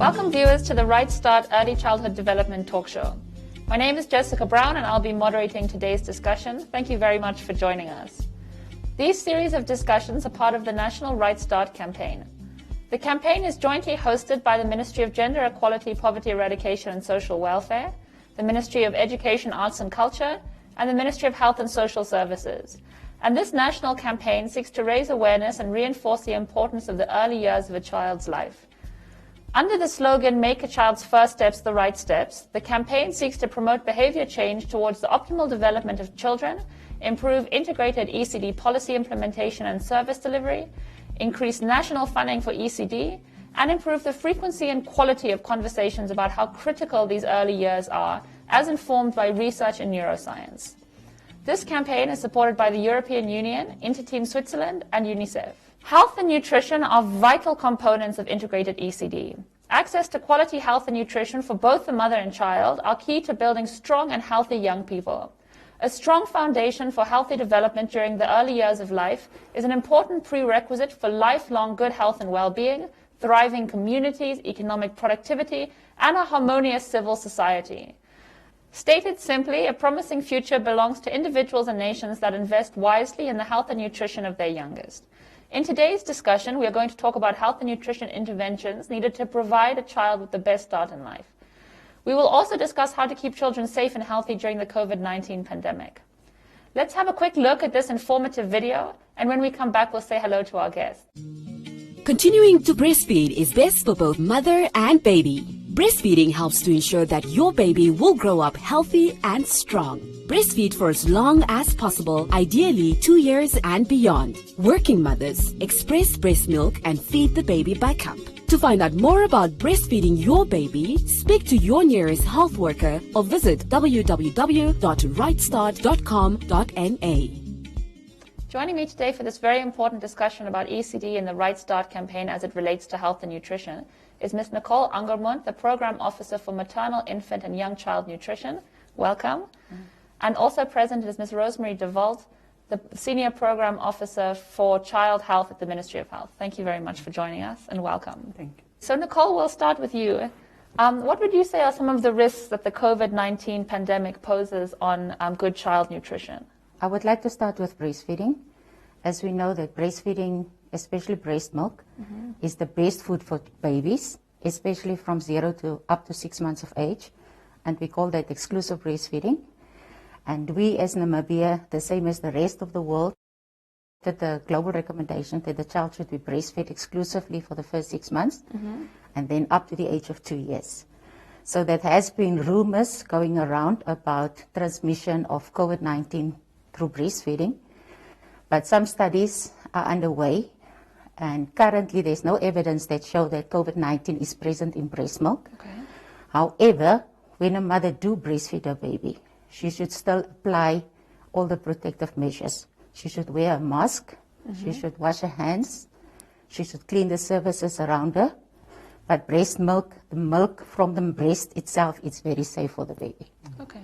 Welcome viewers to the Right Start Early Childhood Development Talk Show. My name is Jessica Brown and I'll be moderating today's discussion. Thank you very much for joining us. These series of discussions are part of the National Right Start campaign. The campaign is jointly hosted by the Ministry of Gender Equality, Poverty Eradication and Social Welfare, the Ministry of Education, Arts and Culture, and the Ministry of Health and Social Services. And this national campaign seeks to raise awareness and reinforce the importance of the early years of a child's life. Under the slogan, "Make a child's first steps the right steps," the campaign seeks to promote behavior change towards the optimal development of children, improve integrated ECD policy implementation and service delivery, increase national funding for ECD, and improve the frequency and quality of conversations about how critical these early years are, as informed by research in neuroscience. This campaign is supported by the European Union, Interteam Switzerland, and UNICEF. Health and nutrition are vital components of integrated ECD. Access to quality health and nutrition for both the mother and child are key to building strong and healthy young people. A strong foundation for healthy development during the early years of life is an important prerequisite for lifelong good health and well-being, thriving communities, economic productivity, and a harmonious civil society. Stated simply, a promising future belongs to individuals and nations that invest wisely in the health and nutrition of their youngest. In today's discussion, we are going to talk about health and nutrition interventions needed to provide a child with the best start in life. We will also discuss how to keep children safe and healthy during the COVID-19 pandemic. Let's have a quick look at this informative video, and when we come back, we'll say hello to our guests. Continuing to breastfeed is best for both mother and baby. Breastfeeding helps to ensure that your baby will grow up healthy and strong. Breastfeed for as long as possible, ideally 2 years and beyond. Working mothers, express breast milk and feed the baby by cup. To find out more about breastfeeding your baby, speak to your nearest health worker or visit www.rightstart.com.na. Joining me today for this very important discussion about ECD and the Right Start campaign as it relates to health and nutrition is Ms. Nicole Angermund, the Program Officer for Maternal, Infant and Young Child Nutrition. Welcome. And also present is Ms. Rosemary DeVault, the Senior Program Officer for Child Health at the Ministry of Health. Thank you very much for joining us and welcome. Thank you. So Nicole, we'll start with you. What would you say are some of the risks that the COVID-19 pandemic poses on good child nutrition? I would like to start with breastfeeding. As we know that breastfeeding, especially breast milk, is the best food for babies, especially from 0 to up to 6 months of age. And we call that exclusive breastfeeding. And we as Namibia, the same as the rest of the world, that the global recommendation that the child should be breastfed exclusively for the first 6 months and then up to the age of 2 years. So there has been rumors going around about transmission of COVID-19 through breastfeeding, but some studies are underway, and currently there's no evidence that show that COVID-19 is present in breast milk. Okay. However, when a mother do breastfeed her baby, she should still apply all the protective measures. She should wear a mask, she should wash her hands, she should clean the surfaces around her, but breast milk, the milk from the breast itself, is very safe for the baby. Okay.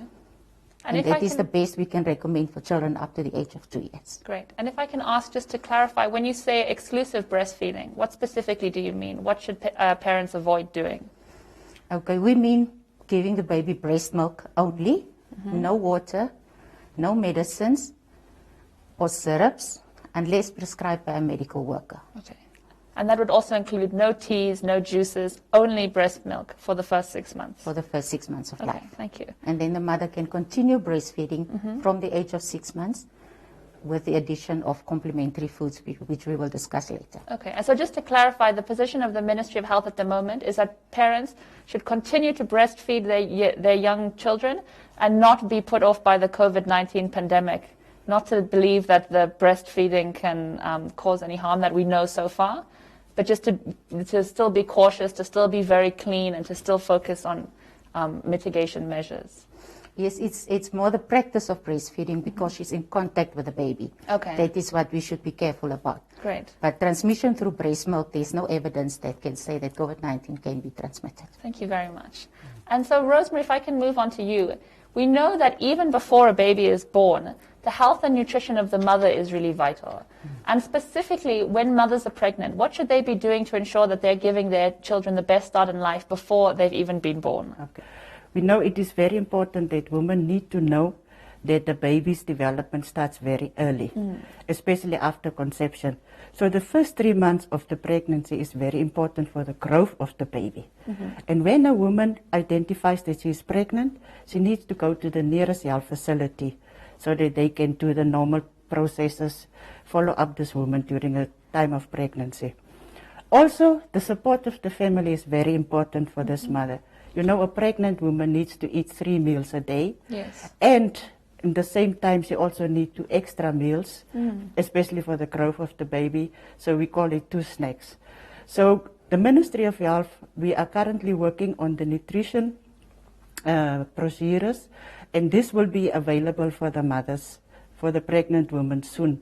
And that is the best we can recommend for children up to the age of 2 years. Great. And if I can ask just to clarify, when you say exclusive breastfeeding, what specifically do you mean? What should parents avoid doing? Okay, we mean giving the baby breast milk only, no water, no medicines or syrups, unless prescribed by a medical worker. Okay. And that would also include no teas, no juices, only breast milk for the first 6 months? For the first 6 months of Okay, life. thank you. And then the mother can continue breastfeeding from the age of 6 months with the addition of complementary foods, which we will discuss later. Okay, and so just to clarify, the position of the Ministry of Health at the moment is that parents should continue to breastfeed their young children and not be put off by the COVID-19 pandemic, not to believe that the breastfeeding can cause any harm that we know so far, but just to still be cautious, to still be very clean, and to still focus on mitigation measures. Yes, it's more the practice of breastfeeding because she's in contact with the baby. Okay. That is what we should be careful about. Great. But transmission through breast milk, there's no evidence that can say that COVID-19 can be transmitted. Thank you very much. And so, Rosemary, if I can move on to you. We know that even before a baby is born, the health and nutrition of the mother is really vital. And specifically, when mothers are pregnant, what should they be doing to ensure that they're giving their children the best start in life before they've even been born? Okay. We know it is very important that women need to know that the baby's development starts very early, especially after conception. So the first 3 months of the pregnancy is very important for the growth of the baby. And when a woman identifies that she is pregnant, she needs to go to the nearest health facility so that they can do the normal processes, follow up this woman during a time of pregnancy. Also, the support of the family is very important for this mother. You know, a pregnant woman needs to eat 3 meals a day. Yes. And in the same time, she also needs 2 extra meals, especially for the growth of the baby. So we call it 2 snacks. So the Ministry of Health, we are currently working on the nutrition procedures, and this will be available for the mothers, for the pregnant women soon,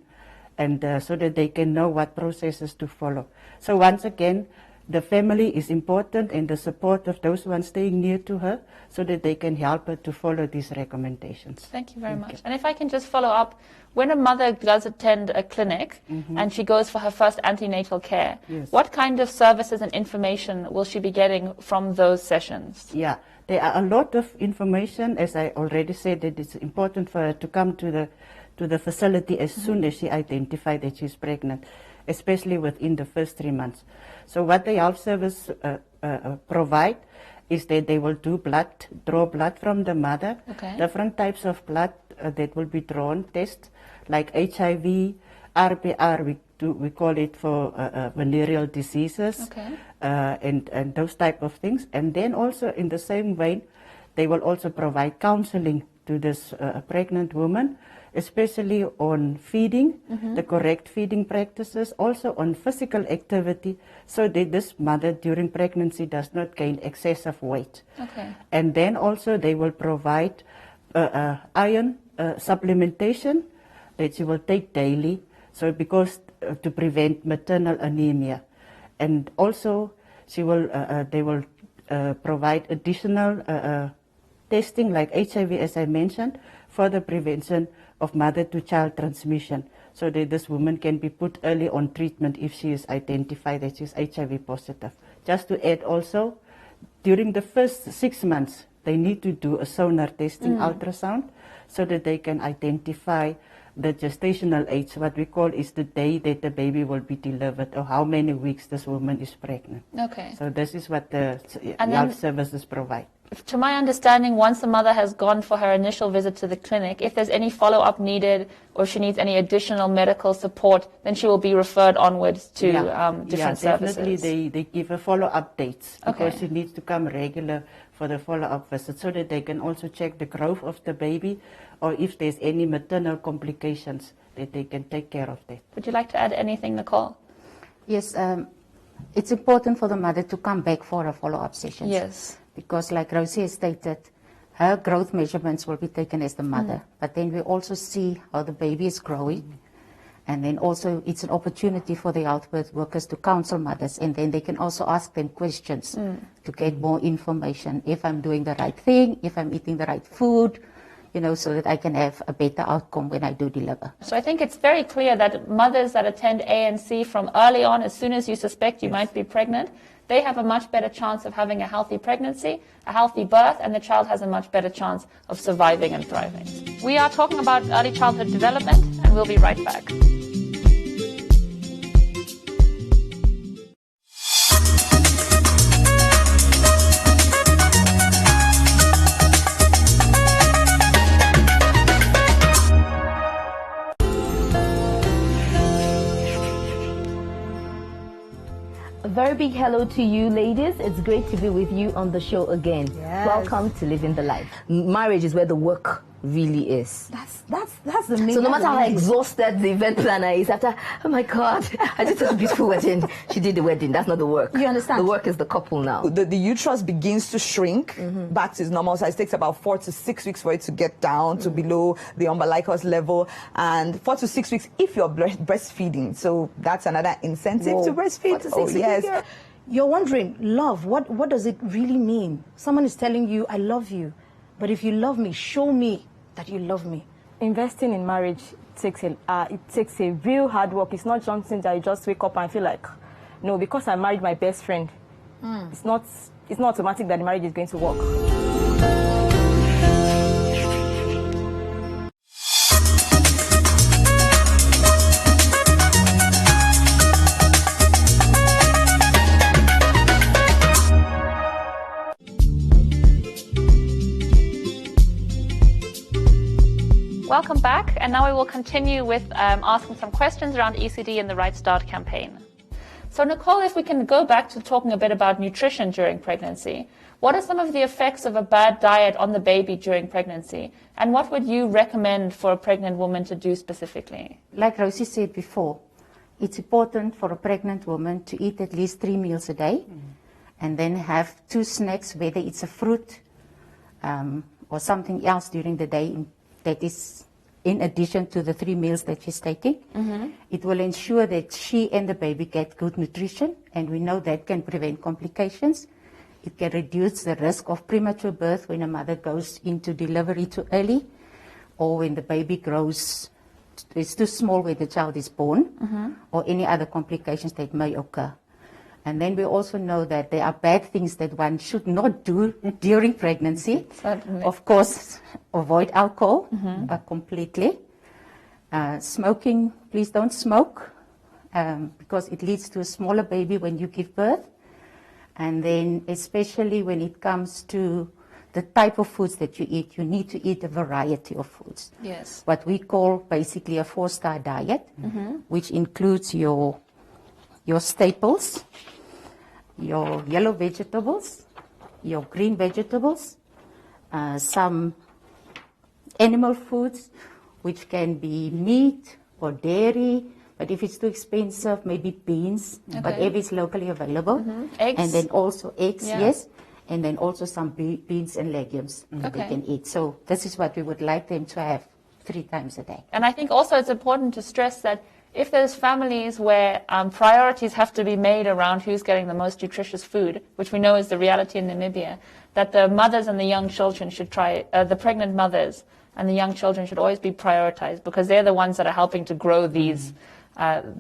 and so that they can know what processes to follow. So once again, the family is important, and the support of those ones staying near to her so that they can help her to follow these recommendations. Thank you very much. And if I can just follow up, when a mother does attend a clinic and she goes for her first antenatal care, what kind of services and information will she be getting from those sessions? Yeah, there are a lot of information. As I already said, that it's important for her to come to the facility as soon as she identifies that she's pregnant, especially within the first 3 months. So what the health service provide is that they will do draw blood from the mother, different types of blood that will be drawn, tests like HIV, RPR, we call it for venereal diseases, and those type of things. And then also in the same way, they will also provide counseling to this pregnant woman, especially on feeding, the correct feeding practices, also on physical activity, so that this mother during pregnancy does not gain excessive weight. And then also they will provide iron supplementation that she will take daily, so because to prevent maternal anemia. And also they will provide additional testing like HIV, as I mentioned, for the prevention of mother-to-child transmission, so that this woman can be put early on treatment if she is identified that she is HIV positive. Just to add also, during the first 6 months, they need to do a sonar testing, ultrasound, so that they can identify the gestational age, what we call is the day that the baby will be delivered, or how many weeks this woman is pregnant. So this is what the health services provide. To my understanding, once the mother has gone for her initial visit to the clinic, if there's any follow-up needed or she needs any additional medical support, then she will be referred onwards to different services. Definitely they give her follow-up dates, because she needs to come regular for the follow-up visit, so that they can also check the growth of the baby, or if there's any maternal complications, that they can take care of that. Would you like to add anything, Nicole? Yes, it's important for the mother to come back for a follow-up session. Yes. Because like Rosie has stated, her growth measurements will be taken as the mother, but then we also see how the baby is growing. And then also it's an opportunity for the health workers to counsel mothers, and then they can also ask them questions to get more information, if I'm doing the right thing, if I'm eating the right food, you know, so that I can have a better outcome when I do deliver. So I think it's very clear that mothers that attend ANC from early on, as soon as you suspect you might be pregnant, they have a much better chance of having a healthy pregnancy, a healthy birth, and the child has a much better chance of surviving and thriving. We are talking about early childhood development, and we'll be right back. A very big hello to you, ladies. It's great to be with you on the show again. Yes. Welcome to Living the Life. Marriage is where the work really is. That's the main. So no matter how exhausted the event planner is after, oh my God, I just had a beautiful wedding. She did the wedding. That's not the work. You understand? The work is the couple now. The uterus begins to shrink back to its normal size. It takes about 4 to 6 weeks for it to get down to below the umbilicus level, and 4 to 6 weeks if you're breastfeeding. So that's another incentive to breastfeed. 4 to 6 weeks. You're wondering, love, what does it really mean? Someone is telling you, I love you. But if you love me, show me that you love me. Investing in marriage takes a real hard work. It's not something that you just wake up and feel like, no, because I married my best friend. It's not automatic that the marriage is going to work. Welcome back, and now we will continue with asking some questions around ECD and the Right Start campaign. So Nicole, if we can go back to talking a bit about nutrition during pregnancy, what are some of the effects of a bad diet on the baby during pregnancy? And what would you recommend for a pregnant woman to do specifically? Like Rosie said before, it's important for a pregnant woman to eat at least 3 meals a day, and then have 2 snacks, whether it's a fruit or something else during the day that is in addition to the 3 meals that she's taking. It will ensure that she and the baby get good nutrition, and we know that can prevent complications. It can reduce the risk of premature birth when a mother goes into delivery too early, or when the baby is too small when the child is born, or any other complications that may occur. And then we also know that there are bad things that one should not do during pregnancy. Certainly. Of course, avoid alcohol completely. Smoking, please don't smoke, because it leads to a smaller baby when you give birth. And then especially when it comes to the type of foods that you eat, you need to eat a variety of foods. Yes. What we call basically a 4-star diet, which includes your staples, your yellow vegetables, your green vegetables, some animal foods, which can be meat or dairy, but if it's too expensive, maybe beans, whatever is locally available. Eggs? And then also eggs, Yeah. yes, and then also some beans and legumes that they can eat. So this is what we would like them to have 3 times a day. And I think also it's important to stress that if there's families where priorities have to be made around who's getting the most nutritious food, which we know is the reality in Namibia, that the mothers and the young children should the pregnant mothers and the young children should always be prioritized, because they're the ones that are helping to grow these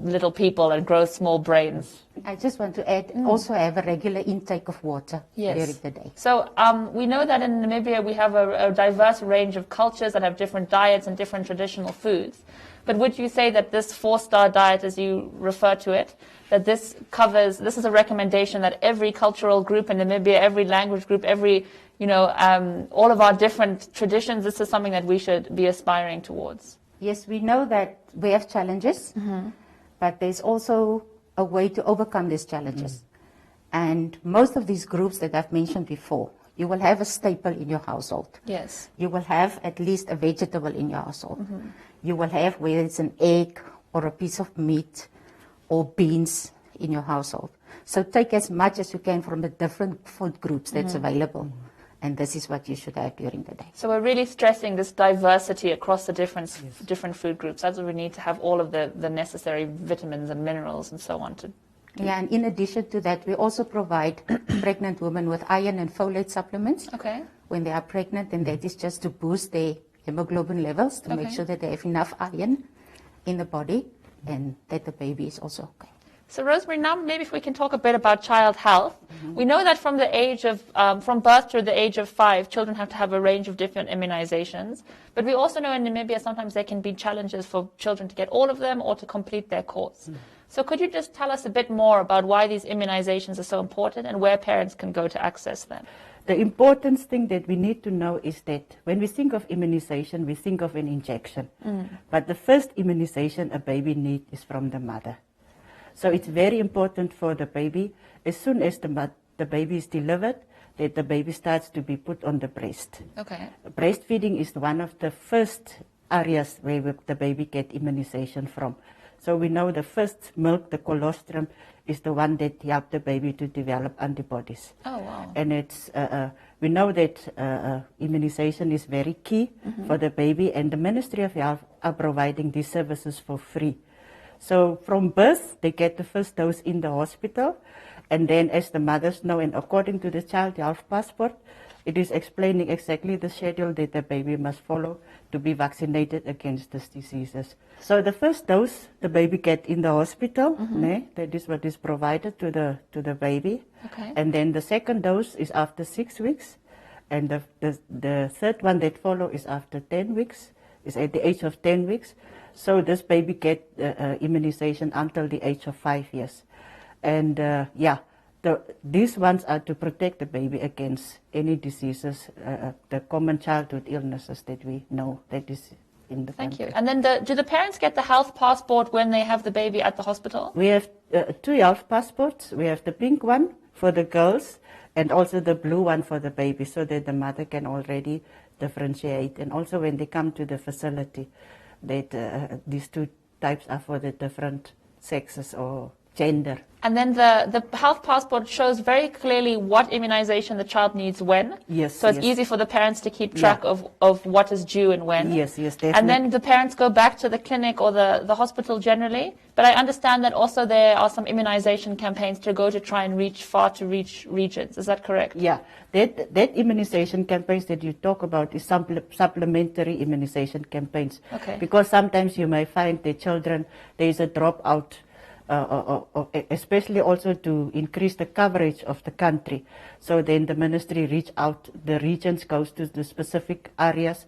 little people and grow small brains. I just want to add, also have a regular intake of water during the day. So we know that in Namibia we have a diverse range of cultures that have different diets and different traditional foods. But would you say that this 4-star diet, as you refer to it, that this is a recommendation that every cultural group in Namibia, every language group, every, all of our different traditions, this is something that we should be aspiring towards? Yes, we know that we have challenges, but there's also a way to overcome these challenges. And most of these groups that I've mentioned before, you will have a staple in your household. Yes. You will have at least a vegetable in your household. You will have, whether it's an egg or a piece of meat or beans in your household. So take as much as you can from the different food groups that's available. And this is what you should have during the day. So we're really stressing this diversity across the different food groups. That's what we need to have all of the necessary vitamins and minerals and so on to. Yeah, and in addition to that, we also provide pregnant women with iron and folate supplements when they are pregnant, and that is just to boost their hemoglobin levels to make sure that they have enough iron in the body and that the baby is also okay. So Rosemary, now maybe if we can talk a bit about child health. We know that from the age of, from birth to the age of 5, children have to have a range of different immunizations. But we also know in Namibia sometimes there can be challenges for children to get all of them or to complete their course. So could you just tell us a bit more about why these immunizations are so important and where parents can go to access them? The important thing that we need to know is that when we think of immunization, we think of an injection. But the first immunization a baby needs is from the mother. So it's very important for the baby, as soon as the baby is delivered, that the baby starts to be put on the breast. Breastfeeding is one of the first areas where the baby gets immunization from. So we know the first milk, the colostrum, is the one that helps the baby to develop antibodies. Oh, wow. And it's, we know that immunization is very key for the baby, and the Ministry of Health are providing these services for free. So from birth, they get the first dose in the hospital, and then as the mothers know, and according to the Child Health Passport, it is explaining exactly the schedule that the baby must follow to be vaccinated against these diseases. So the first dose the baby gets in the hospital, that is what is provided to the baby. Okay. And then the second dose is after 6 weeks. And the third one that follow is after 10 weeks, is at the age of 10 weeks. So this baby get immunization until the age of 5 years. And these ones are to protect the baby against any diseases, the common childhood illnesses that we know that is in the Thank country. you. And then do the parents get the health passport when they have the baby at the hospital? We have 2 health passports. We have the pink one for the girls and also the blue one for the baby, so that the mother can already differentiate. And also when they come to the facility, that these 2 types are for the different sexes or gender. And then the health passport shows very clearly what immunization the child needs when. Yes. So it's yes. easy for the parents to keep track of what is due and when. Yes, definitely. And then the parents go back to the clinic or the hospital generally. But I understand that also there are some immunization campaigns to go to try and reach regions. Is that correct? Yeah, that immunization campaigns that you talk about is supplementary immunization campaigns. Okay. Because sometimes you may find the children, there is a dropout, especially also to increase the coverage of the country. So then the ministry reach out, the regions goes to the specific areas,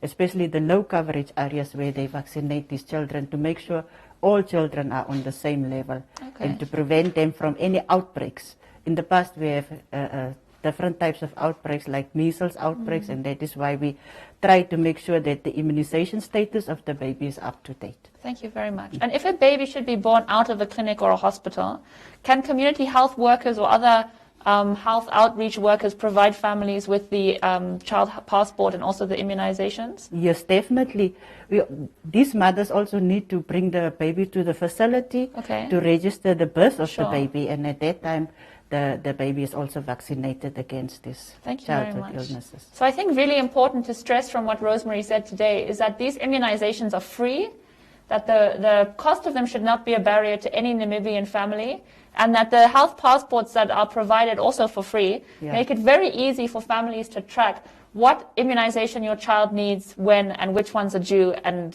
especially the low coverage areas where they vaccinate these children to make sure all children are on the same level and to prevent them from any outbreaks. In the past we have different types of outbreaks like measles outbreaks, and that is why we try to make sure that the immunization status of the baby is up to date. Thank you very much. And if a baby should be born out of a clinic or a hospital, can community health workers or other health outreach workers provide families with the child passport and also the immunizations? Yes, definitely. These mothers also need to bring the baby to the facility to register the birth of the baby, and at that time the baby is also vaccinated against this childhood illnesses. So I think really important to stress from what Rosemary said today is that these immunizations are free, that the cost of them should not be a barrier to any Namibian family, and that the health passports that are provided also for free make it very easy for families to track what immunization your child needs, when, and which ones are due, and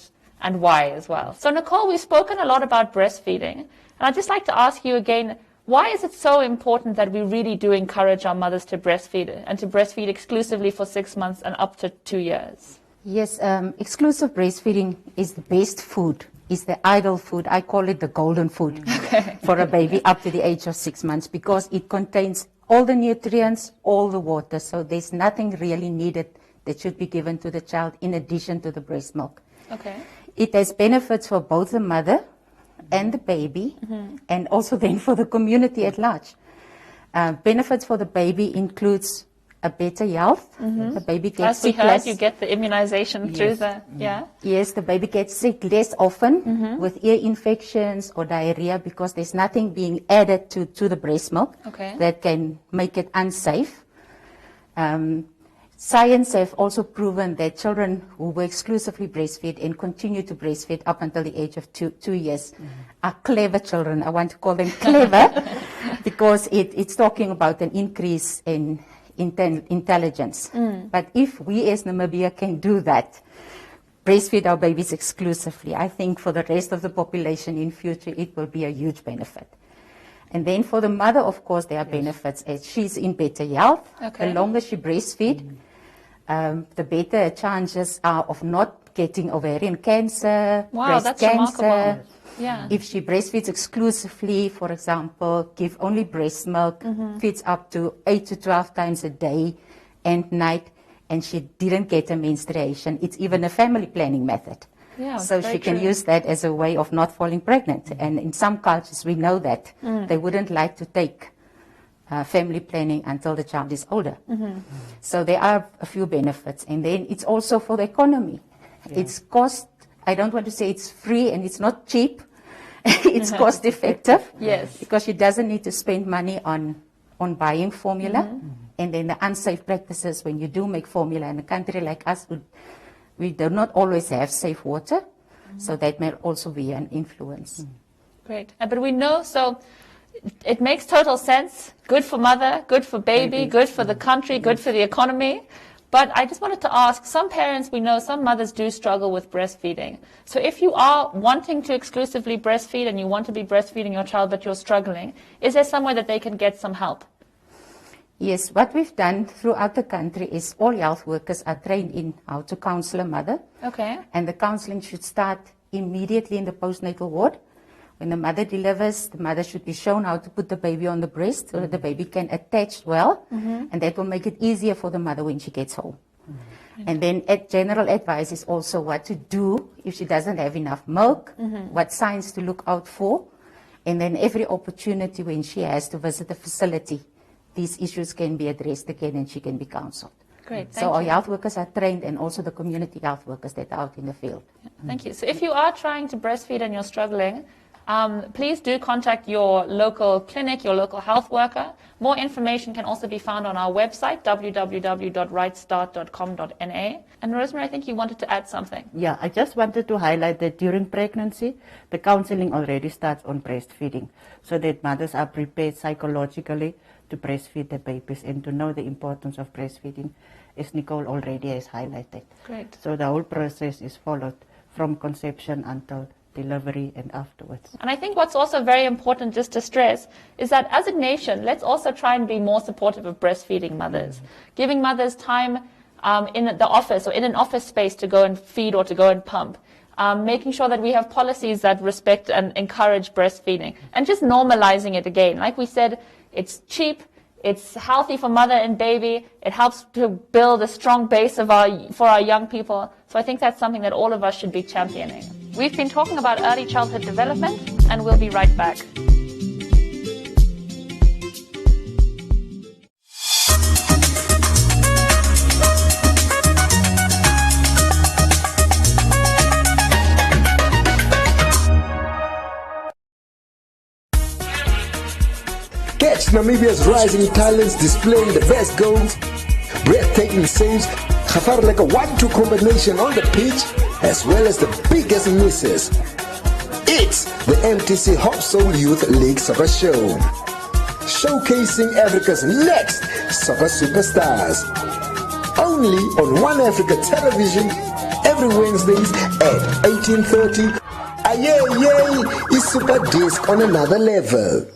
why as well. So Nicole, we've spoken a lot about breastfeeding, and I'd just like to ask you again, why is it so important that we really do encourage our mothers to breastfeed and to breastfeed exclusively for 6 months and up to 2 years? Yes, exclusive breastfeeding is the best food, is the ideal food. I call it the golden food for a baby up to the age of 6 months, because it contains all the nutrients, all the water. So there's nothing really needed that should be given to the child in addition to the breast milk. Okay. It has benefits for both the mother and the baby, and also then for the community at large. Benefits for the baby includes a better health. The baby gets sick less. As we heard, you get the immunization through the, Yes, the baby gets sick less often with ear infections or diarrhea, because there's nothing being added to the breast milk that can make it unsafe. Science have also proven that children who were exclusively breastfed and continue to breastfeed up until the age of 2 years are clever children. I want to call them clever because it's talking about an increase in intelligence. But if we as Namibia can do that, breastfeed our babies exclusively, I think for the rest of the population in future it will be a huge benefit. And then for the mother, of course, there are benefits as she's in better health. The longer she breastfeed, the better chances are of not getting ovarian cancer, breast cancer. Remarkable. Yeah. If she breastfeeds exclusively, for example, give only breast milk, feeds up to 8 to 12 times a day and night, and she didn't get a menstruation, it's even a family planning method. Yeah, so she can use that as a way of not falling pregnant. And in some cultures, we know that they wouldn't like to take family planning until the child is older. So there are a few benefits. And then it's also for the economy. It's cost, I don't want to say it's free and it's not cheap. It's cost effective. Yes. Because she doesn't need to spend money on buying formula. And then the unsafe practices when you do make formula in a country like us, we do not always have safe water, so that may also be an influence. Great. But we know, so it makes total sense. Good for mother, good for baby, good for the country, good for the economy. But I just wanted to ask, some parents, we know some mothers do struggle with breastfeeding. So if you are wanting to exclusively breastfeed and you want to be breastfeeding your child but you're struggling, is there somewhere that they can get some help? Yes, what we've done throughout the country is all health workers are trained in how to counsel a mother. Okay. And the counseling should start immediately in the postnatal ward. When the mother delivers, the mother should be shown how to put the baby on the breast so that the baby can attach well, and that will make it easier for the mother when she gets home. And then general advice is also what to do if she doesn't have enough milk, what signs to look out for, and then every opportunity when she has to visit the facility, these issues can be addressed again and she can be counseled. Great, so our health workers are trained, and also the community health workers that are out in the field. Thank you. So if you are trying to breastfeed and you're struggling, please do contact your local clinic, your local health worker. More information can also be found on our website, www.rightstart.com.na. And Rosemary, I think you wanted to add something. Yeah, I just wanted to highlight that during pregnancy, the counseling already starts on breastfeeding, so that mothers are prepared psychologically to breastfeed their babies and to know the importance of breastfeeding, as Nicole already has highlighted. Great. So the whole process is followed from conception until delivery and afterwards. And I think what's also very important just to stress is that as a nation, let's also try and be more supportive of breastfeeding mothers, giving mothers time in the office or in an office space to go and feed or to go and pump, making sure that we have policies that respect and encourage breastfeeding, and just normalizing it again. Like we said, it's cheap, it's healthy for mother and baby, it helps to build a strong base for our young people. So I think that's something that all of us should be championing. We've been talking about early childhood development, and we'll be right back. Catch Namibia's rising talents displaying the best goals, breathtaking saves, like a 1-2 combination on the pitch, as well as the biggest misses. It's the MTC Hop Soul Youth League Soccer Show, showcasing Africa's next soccer superstars. Only on One Africa Television, every Wednesdays at 18:30. Aye, is Super Disc on another level.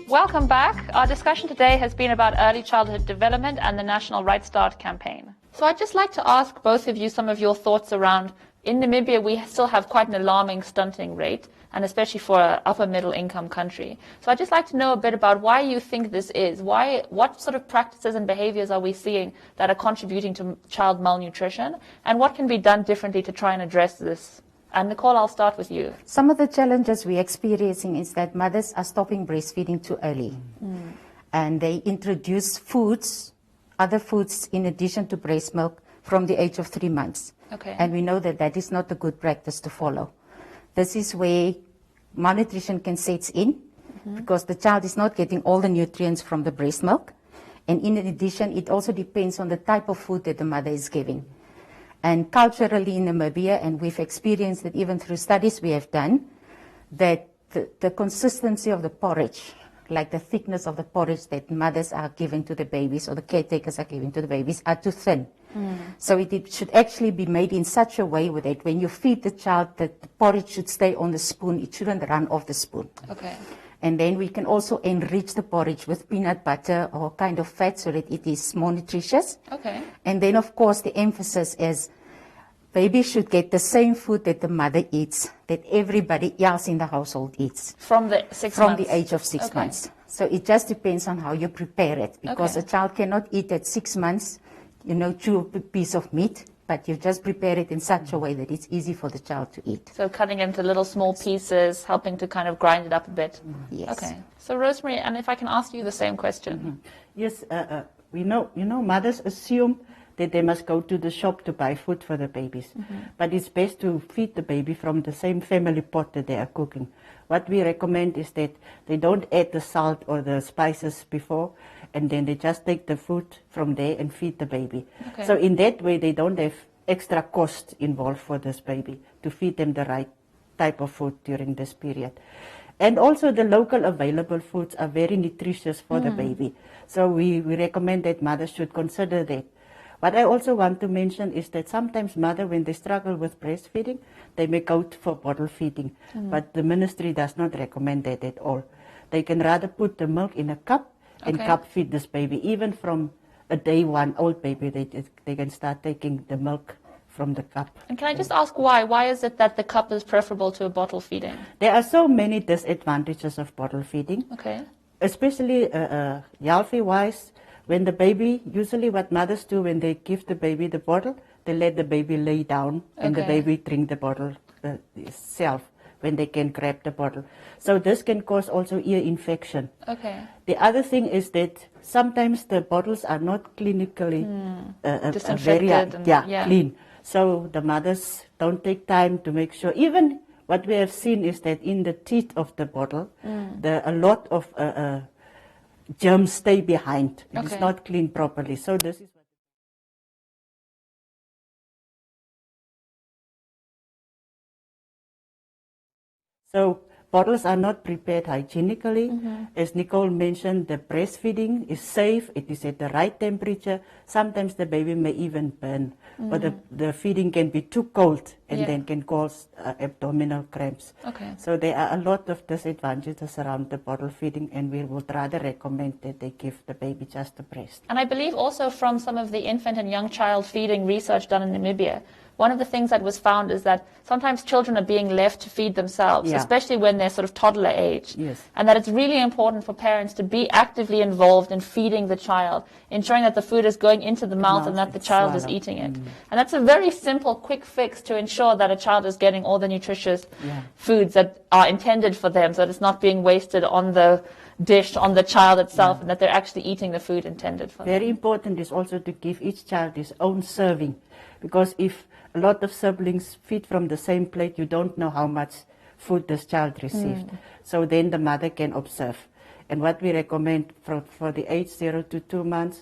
Welcome back. Our discussion today has been about early childhood development and the National Right Start campaign. So I'd just like to ask both of you some of your thoughts around, in Namibia we still have quite an alarming stunting rate, and especially for an upper middle income country. So I'd just like to know a bit about why you think this is. What sort of practices and behaviors are we seeing that are contributing to child malnutrition, and what can be done differently to try and address this? And Nicole, I'll start with you. Some of the challenges we're experiencing is that mothers are stopping breastfeeding too early. And they introduce other foods in addition to breast milk from the age of 3 months. Okay. And we know that that is not a good practice to follow. This is where malnutrition can set in, because the child is not getting all the nutrients from the breast milk. And in addition, it also depends on the type of food that the mother is giving. And culturally in Namibia, and we've experienced it even through studies we have done, that the consistency of the porridge, like the thickness of the porridge that mothers are giving to the babies or the caretakers are giving to the babies, are too thin. So it should actually be made in such a way that when you feed the child, that the porridge should stay on the spoon. It shouldn't run off the spoon. Okay. And then we can also enrich the porridge with peanut butter or kind of fat so that it is more nutritious. Okay. And then, of course, the emphasis is baby should get the same food that the mother eats, that everybody else in the household eats. From the 6 months? From the age of 6 months. So it just depends on how you prepare it, because a child cannot eat at 6 months, chew a piece of meat, but you just prepare it in such a way that it's easy for the child to eat. So cutting into little small pieces, helping to kind of grind it up a bit. Yes. Okay. So Rosemary, and if I can ask you the same question. Yes, we know, mothers assume that they must go to the shop to buy food for the babies. But it's best to feed the baby from the same family pot that they are cooking. What we recommend is that they don't add the salt or the spices before, and then they just take the food from there and feed the baby. Okay. So in that way, they don't have extra cost involved for this baby to feed them the right type of food during this period. And also the local available foods are very nutritious for the baby. So we recommend that mothers should consider that. What I also want to mention is that sometimes mothers, when they struggle with breastfeeding, they may go for bottle feeding. But the ministry does not recommend that at all. They can rather put the milk in a cup and cup feed this baby. Even from a day one old baby, they can start taking the milk from the cup. And can I just ask why? Why is it that the cup is preferable to a bottle feeding? There are so many disadvantages of bottle feeding. Okay. Especially healthy-wise, when the baby, usually what mothers do when they give the baby the bottle, they let the baby lay down and the baby drink the bottle itself when they can grab the bottle. So this can cause also ear infection. Okay. The other thing is that sometimes the bottles are not clinically Disinfected clean. So the mothers don't take time to make sure. Even what we have seen is that in the teeth of the bottle, a lot of germs stay behind. It is not cleaned properly. So this is what. So bottles are not prepared hygienically. As Nicole mentioned, the breastfeeding is safe. It is at the right temperature. Sometimes the baby may even burn. Or the feeding can be too cold and then can cause abdominal cramps. Okay. So there are a lot of disadvantages around the bottle feeding, and we would rather recommend that they give the baby just the breast. And I believe also from some of the infant and young child feeding research done in Namibia, one of the things that was found is that sometimes children are being left to feed themselves, especially when they're sort of toddler age. Yes. And that it's really important for parents to be actively involved in feeding the child, ensuring that the food is going into the mouth and that the child is eating it. And that's a very simple, quick fix to ensure that a child is getting all the nutritious foods that are intended for them, so that it's not being wasted on the dish, on the child itself, and that they're actually eating the food intended for them. Very important is also to give each child his own serving, because if a lot of siblings feed from the same plate, you don't know how much food this child received. So then the mother can observe. And what we recommend for the age 0 to 2 months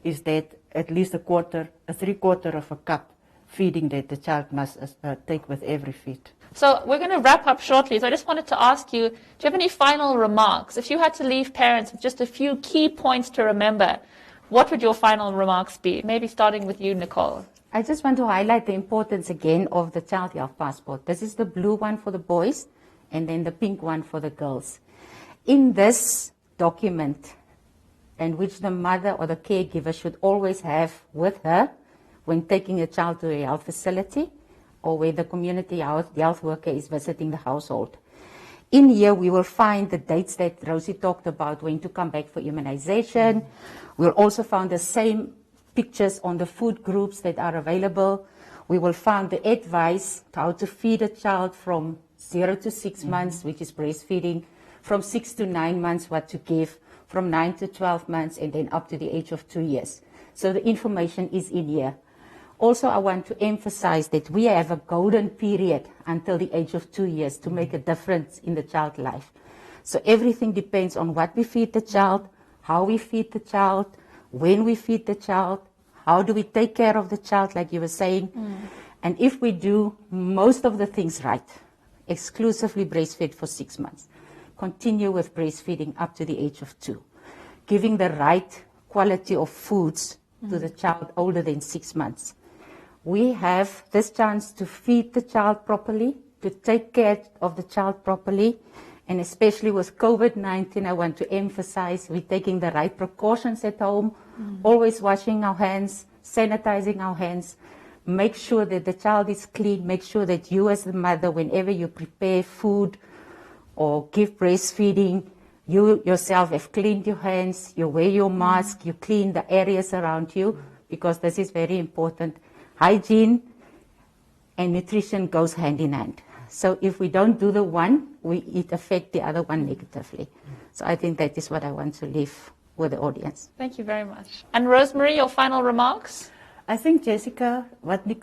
is that at least a 3/4 of a cup feeding that the child must take with every feed. So we're going to wrap up shortly. So I just wanted to ask you, do you have any final remarks? If you had to leave parents with just a few key points to remember, what would your final remarks be? Maybe starting with you, Nicole. I just want to highlight the importance again of the child health passport. This is the blue one for the boys and then the pink one for the girls. In this document, and which the mother or the caregiver should always have with her when taking a child to a health facility or where the community health worker is visiting the household. In here, we will find the dates that Rosie talked about when to come back for immunization. We'll also find the same pictures on the food groups that are available. We will find the advice how to feed a child from 0 to 6 months, which is breastfeeding, from 6 to 9 months, what to give, from 9 to 12 months, and then up to the age of 2 years. So the information is in here. Also, I want to emphasize that we have a golden period until the age of 2 years to make a difference in the child's life. So everything depends on what we feed the child, how we feed the child, when we feed the child, how do we take care of the child, like you were saying. And if we do most of the things right, exclusively breastfeed for 6 months, continue with breastfeeding up to the age of 2, giving the right quality of foods to the child older than 6 months. We have this chance to feed the child properly, to take care of the child properly, and especially with COVID-19, I want to emphasize we're taking the right precautions at home, always washing our hands, sanitizing our hands, make sure that the child is clean, make sure that you as the mother, whenever you prepare food or give breastfeeding, you yourself have cleaned your hands, you wear your mask, you clean the areas around you, because this is very important. Hygiene and nutrition goes hand in hand. So if we don't do the one, it affects the other one negatively. So I think that is what I want to leave with the audience. Thank you very much. And Rosemary, your final remarks? I think, Jessica, what